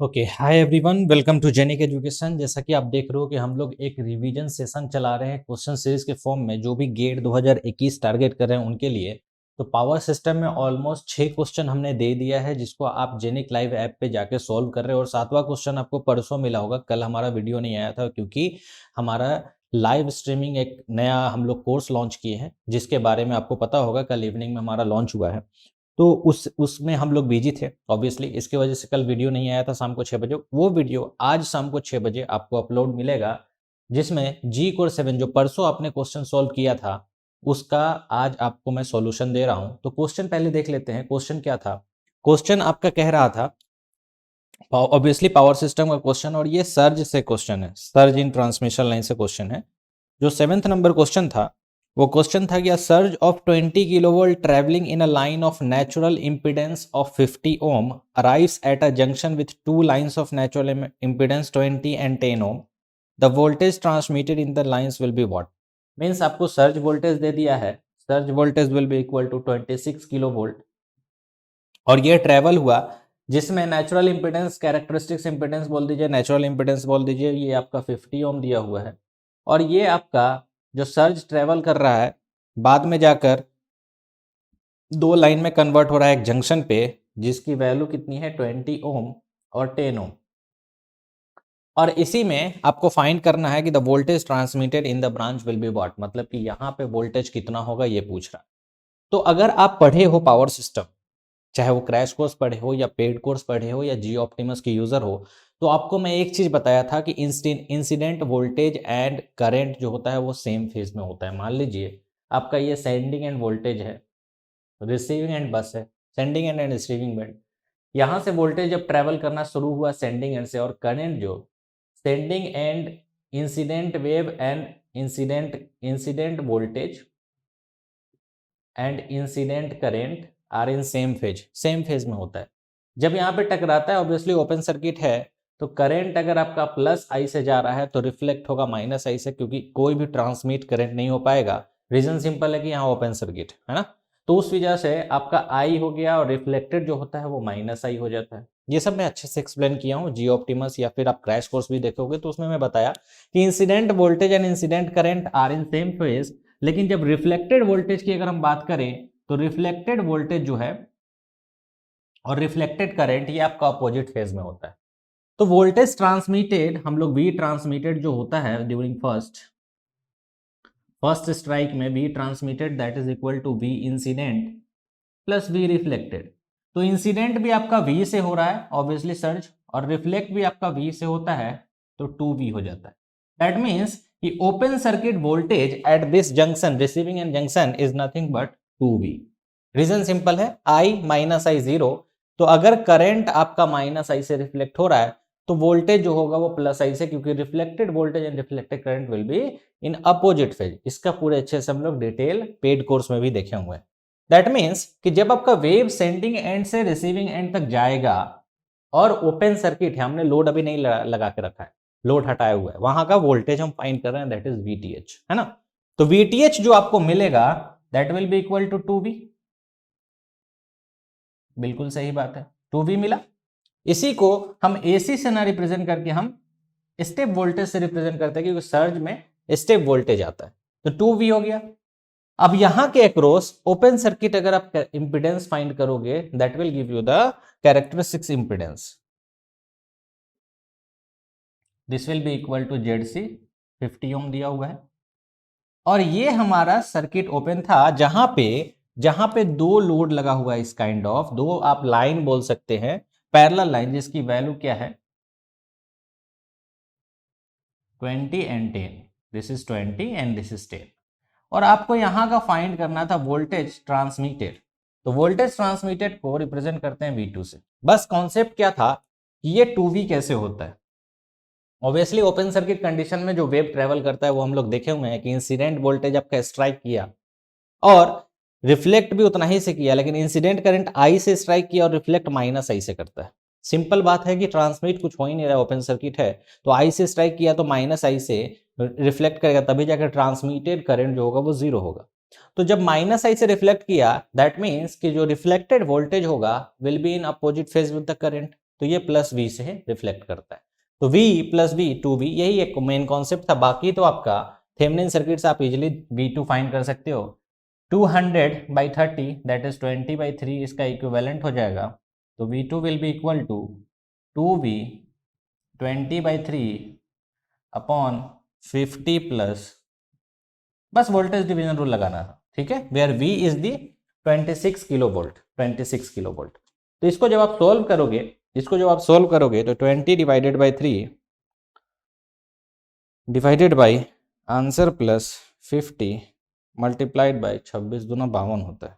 Okay, hi everyone, welcome to Genic Education. जैसा कि आप देख रहे हो कि हम लोग एक रिवीजन सेशन चला रहे हैं क्वेश्चन सीरीज के फॉर्म में, जो भी गेट 2021 टारगेट कर रहे हैं उनके लिए। तो पावर सिस्टम में ऑलमोस्ट 6 क्वेश्चन हमने दे दिया है, जिसको आप जेनिक लाइव ऐप पे जाके सॉल्व कर रहे हो। और 7वां क्वेश्चन आपको परसों मिला होगा, कल हमारा वीडियो नहीं आया था क्योंकि हमारा लाइव स्ट्रीमिंग एक नया हम लोग कोर्स लॉन्च किए हैं, जिसके बारे में आपको पता होगा, कल इवनिंग में हमारा लॉन्च हुआ है। तो उसमें हम लोग बिजी थे ऑब्वियसली, इसकी वजह से कल वीडियो नहीं आया था शाम को 6 बजे। वो वीडियो आज शाम को 6 बजे आपको अपलोड मिलेगा, जिसमें जी कोर 7 जो परसों आपने क्वेश्चन सॉल्व किया था, उसका आज आपको मैं सॉल्यूशन दे रहा हूं। तो क्वेश्चन पहले देख लेते हैं, क्वेश्चन क्या था। क्वेश्चन आपका कह रहा था, ऑब्वियसली पावर सिस्टम का क्वेश्चन, और ये सर्ज से क्वेश्चन है, सर्ज इन ट्रांसमिशन लाइन से क्वेश्चन है। जो 7th नंबर क्वेश्चन था, वो क्वेश्चन था कि a surge of 20 kilovolt travelling in a line of natural impedance of 50 ohm arrives at a junction with two lines of natural impedance 20 and 10 ohm. The voltage transmitted in the lines will be what. Means आपको surge voltage दे दिया है, surge voltage will be equal to 26 kilo volt, और ये travel हुआ जिसमें natural impedance, characteristics impedance बोल दीजिए, नेचुरल इंपीडेंस बोल दीजिए, ये आपका 50 ओम दिया हुआ है। और ये आपका जो सर्ज ट्रेवल कर रहा है, बाद में जाकर दो लाइन में कन्वर्ट हो रहा है एक जंक्शन पे, जिसकी वैल्यू कितनी है 20 ओम और 10 ओम। और इसी में आपको फाइंड करना है कि the voltage transmitted in the branch will be what, मतलब कि यहाँ पे वोल्टेज कितना होगा ये पूछ रहा है। तो अगर आप पढ़े हो पावर सिस्टम, चाहे वो क्रैश कोर्स पढ़े हो या पेड कोर्स पढ़े हो या जी ऑप्टिमस के यूजर हो, तो आपको मैं एक चीज बताया था कि इंसिडेंट वोल्टेज एंड करंट जो होता है वो सेम फेज में होता है। मान लीजिए आपका ये सेंडिंग एंड वोल्टेज है, रिसीविंग एंड बस है, sending end and receiving end. यहाँ से वोल्टेज जब ट्रेवल करना शुरू हुआ सेंडिंग एंड से, और करंट जो sending and incident wave and incident voltage and incident current are in same phase में होता है। जब यहाँ पे टकराता है, ऑब्वियसली ओपन सर्किट है, तो करंट अगर आपका प्लस आई से जा रहा है तो रिफ्लेक्ट होगा माइनस आई से, क्योंकि कोई भी ट्रांसमिट करंट नहीं हो पाएगा। रीजन सिंपल है कि यहाँ ओपन सर्किट है ना, तो उस वजह से आपका आई हो गया और रिफ्लेक्टेड जो होता है वो माइनस आई हो जाता है। ये सब मैं अच्छे से एक्सप्लेन किया हूँ जी ऑप्टिमस, या फिर आप क्रैश कोर्स भी देखोगे तो उसमें मैं बताया कि incident voltage and incident current are in same phase. लेकिन जब रिफ्लेक्टेड वोल्टेज की अगर हम बात करें, तो रिफ्लेक्टेड वोल्टेज जो है और रिफ्लेक्टेड करंट, ये आपका अपोजिट फेज में होता है। तो वोल्टेज ट्रांसमिटेड, हम लोग वी ट्रांसमिटेड जो होता है ड्यूरिंग फर्स्ट स्ट्राइक में, V transmitted that is equal to V incident plus V reflected. तो इंसिडेंट भी आपका वी से हो रहा है ऑब्वियसली सर्ज, और रिफ्लेक्ट भी आपका वी से होता है, तो 2V हो जाता है। दैट मीन्स कि open circuit voltage at this junction, receiving end junction, is nothing but 2V। Reason simple है, I माइनस आई जीरो। तो अगर करंट आपका माइनस आई से रिफ्लेक्ट हो रहा है, तो वोल्टेज जो होगा वो प्लस आई से, क्योंकि reflected voltage and reflected current will be in opposite phase. इसका पूरे अच्छे से हम लोग डिटेल पेड कोर्स में भी देखे हुए हैं। दैट मीन्स कि जब आपका वेव सेंडिंग एंड से रिसीविंग एंड तक जाएगा और ओपन सर्किट है, हमने लोड अभी नहीं लगा के रखा है, लोड हटाया हुआ है, वहां का वोल्टेज हम फाइंड कर रहे हैं, दैट इज VTH, है ना। तो VTH जो आपको मिलेगा that will be equal to 2V। बिल्कुल सही बात है, 2V मिला। इसी को हम AC से ना रिप्रेजेंट करके हम स्टेप वोल्टेज से रिप्रेजेंट करते हैं, क्योंकि सर्ज में स्टेप वोल्टेज आता है। तो 2V हो गया। अब यहां के अक्रॉस ओपन सर्किट अगर आप इंपीडेंस फाइंड करोगे, that will give you the characteristics impedance, this will be equal to ZC, 50 ohm दिया हुआ है। और ये हमारा सर्किट ओपन था, जहां पे दो लोड लगा हुआ है, इस काइंड ऑफ दो आप लाइन बोल सकते हैं, पैरेलल लाइन, जिसकी वैल्यू क्या है 20 and 10। This is 20 and this is 10। और आपको यहां का फाइंड करना था वोल्टेज ट्रांसमिटेड। तो वोल्टेज ट्रांसमिटेड को रिप्रेजेंट करते हैं V2 से। बस कॉन्सेप्ट क्या था कि ये 2V कैसे होता है। ऑब्वियसली ओपन सर्किट कंडीशन में जो वेव ट्रेवल करता है वो हम लोग देखे हुए हैं कि इंसिडेंट वोल्टेज आपका स्ट्राइक किया और रिफ्लेक्ट भी उतना ही से किया, लेकिन इंसिडेंट करंट I से स्ट्राइक किया और रिफ्लेक्ट माइनस आई से करता है। सिंपल बात है कि ट्रांसमिट कुछ हो ही नहीं रहा है, ओपन सर्किट है, तो I से स्ट्राइक किया तो माइनस आई से रिफ्लेक्ट करेगा, तभी जाकर ट्रांसमिटेड करंट जो होगा वो जीरो होगा। तो जब माइनस आई से रिफ्लेक्ट किया, दैट मीन्स कि जो रिफ्लेक्टेड वोल्टेज होगा will be in opposite phase with the current. तो ये प्लस वी से रिफ्लेक्ट करता है। तो V प्लस V 2V, यही एक मेन कॉन्सेप्ट था। बाकी तो आपका थेवेनिन सर्किट से आप इजिली V2 फाइंड कर सकते हो। 200/30 दैट इज 20/3 इसका इक्विवेलेंट हो जाएगा। तो V2 will be equal to 2V 20/3 upon 50 plus, बस वोल्टेज डिवीजन रूल लगाना था, ठीक है, where V is the 26 kilo volt, 26 kilo volt. तो इसको जब आप सोल्व करोगे तो 20 divided by answer plus 50 multiplied by 26 दूना 52 होता है।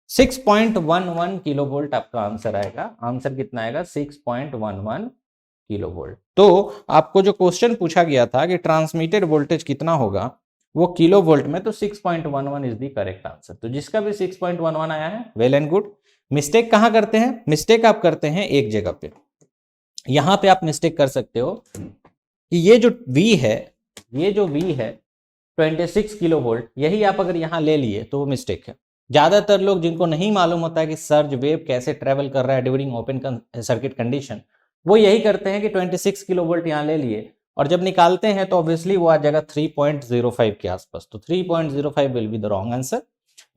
6.11 किलो वोल्ट आपका आंसर आएगा। आंसर कितना आएगा? 6.11 किलो वोल्ट। तो आपको जो क्वेश्चन पूछा गया था कि ट्रांसमिटेड वोल्टेज कितना होगा वो किलो वोल्ट में, तो 6.11 इज द करेक्ट आंसर। तो जिसका भी 6.11 आया है वेल एंड गुड। मिस्टेक कहां करते हैं? मिस्टेक आप करते हैं एक जगह पे, यहां पे आप मिस्टेक कर सकते हो कि ये जो V है 26 किलो वोल्ट, यही आप अगर यहां ले लिए तो वो मिस्टेक है। ज्यादातर लोग जिनको नहीं मालूम होता है कि सर्ज वेव कैसे ट्रेवल कर रहा है ड्यूरिंग ओपन सर्किट कंडीशन, वो यही करते हैं कि 26 किलो वोल्ट यहां ले लिए और जब निकालते हैं तो ऑब्वियसली वो आ जाएगा 3.05 के आसपास। तो 3.05 will be the wrong answer.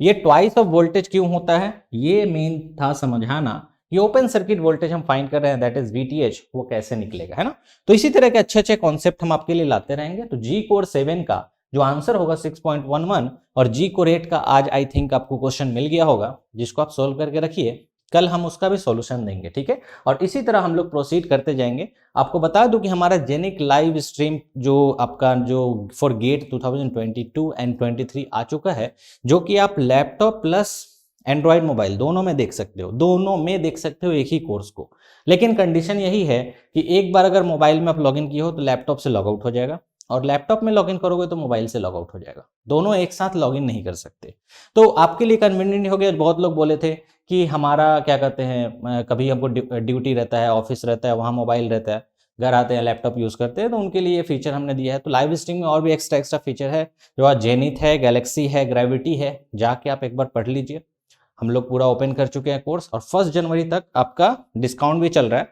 ये ट्वाइस ऑफ वोल्टेज क्यों होता है, ये मेन था समझाना। ये ओपन सर्किट वोल्टेज हम फाइंड कर रहे हैं दैट इज VTH, वो कैसे निकलेगा, है ना। तो इसी तरह के अच्छे अच्छे कॉन्सेप्ट हम आपके लिए लाते रहेंगे। तो जी कोर 7 का जो आंसर होगा 6.11 और जी कोर 8 का आज आई थिंक आपको क्वेश्चन मिल गया होगा, जिसको आप सोल्व करके रखिए, कल हम उसका भी सॉल्यूशन देंगे, ठीक है। और इसी तरह हम लोग प्रोसीड करते जाएंगे। आपको बता दूं कि हमारा जेनिक लाइव स्ट्रीम जो आपका जो फॉर गेट 2022 एंड 23 आ चुका है, जो कि आप लैपटॉप प्लस एंड्रॉयड मोबाइल दोनों में देख सकते हो, एक ही कोर्स को। लेकिन कंडीशन यही है कि एक बार अगर मोबाइल में आप लॉगिन किए हो तो लैपटॉप से लॉग आउट हो जाएगा, और लैपटॉप में लॉगिन करोगे तो मोबाइल से लॉग आउट हो जाएगा। दोनों एक साथ लॉगिन नहीं कर सकते। तो आपके लिए कन्वीनियंट हो गया। बहुत लोग बोले थे कि हमारा क्या कहते हैं, कभी हमको ड्यूटी रहता है, ऑफिस रहता है, वहाँ मोबाइल रहता है, घर आते हैं लैपटॉप यूज़ करते हैं, तो उनके लिए ये फीचर हमने दिया है। तो लाइव स्ट्रीम में और भी एक्स्ट्रा फीचर है, जो आज जेनिथ है, गैलेक्सी है, ग्रेविटी है, जाके आप एक बार पढ़ लीजिए। हम लोग पूरा ओपन कर चुके हैं कोर्स और 1 जनवरी तक आपका डिस्काउंट भी चल रहा है,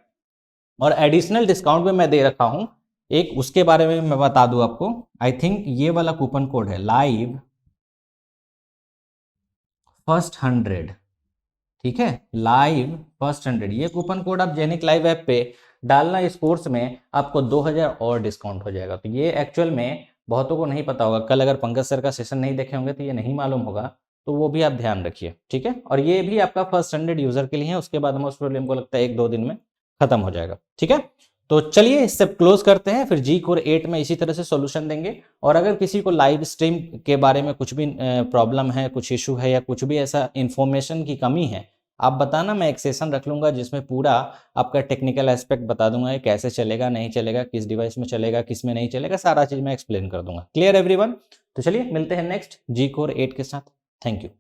और एडिशनल डिस्काउंट भी मैं दे रखा हूं एक, उसके बारे में मैं बता दूं आपको। आई थिंक ये वाला कूपन कोड है लाइव फर्स्ट 100, ठीक है, लाइव फर्स्ट 100। ये कूपन कोड आप जेनिक लाइव ऐप पे डालना, इस कोर्स में आपको 2000 और डिस्काउंट हो जाएगा। तो ये एक्चुअल में बहुतों को नहीं पता होगा। कल अगर पंकज सर का सेशन नहीं देखे होंगे तो ये नहीं मालूम होगा, तो वो भी आप ध्यान रखिए, ठीक है। और ये भी आपका फर्स्ट 100 यूजर के लिए है, उसके बाद मोस्ट प्रोबेबली हमको लगता है 1-2 दिन में खत्म हो जाएगा, ठीक है। तो चलिए इससे क्लोज करते हैं, फिर जी कोर 8 में इसी तरह से सॉल्यूशन देंगे। और अगर किसी को लाइव स्ट्रीम के बारे में कुछ भी प्रॉब्लम है, कुछ इशू है, या कुछ भी ऐसा इंफॉर्मेशन की कमी है, आप बताना, मैं एक सेशन रख लूंगा जिसमें पूरा आपका टेक्निकल एस्पेक्ट बता दूंगा, कैसे चलेगा, नहीं चलेगा, किस डिवाइस में चलेगा, किस में नहीं चलेगा, सारा चीज मैं एक्सप्लेन कर दूंगा। Clear everyone? तो चलिए मिलते हैं नेक्स्ट जी कोर 8 के साथ। Thank you.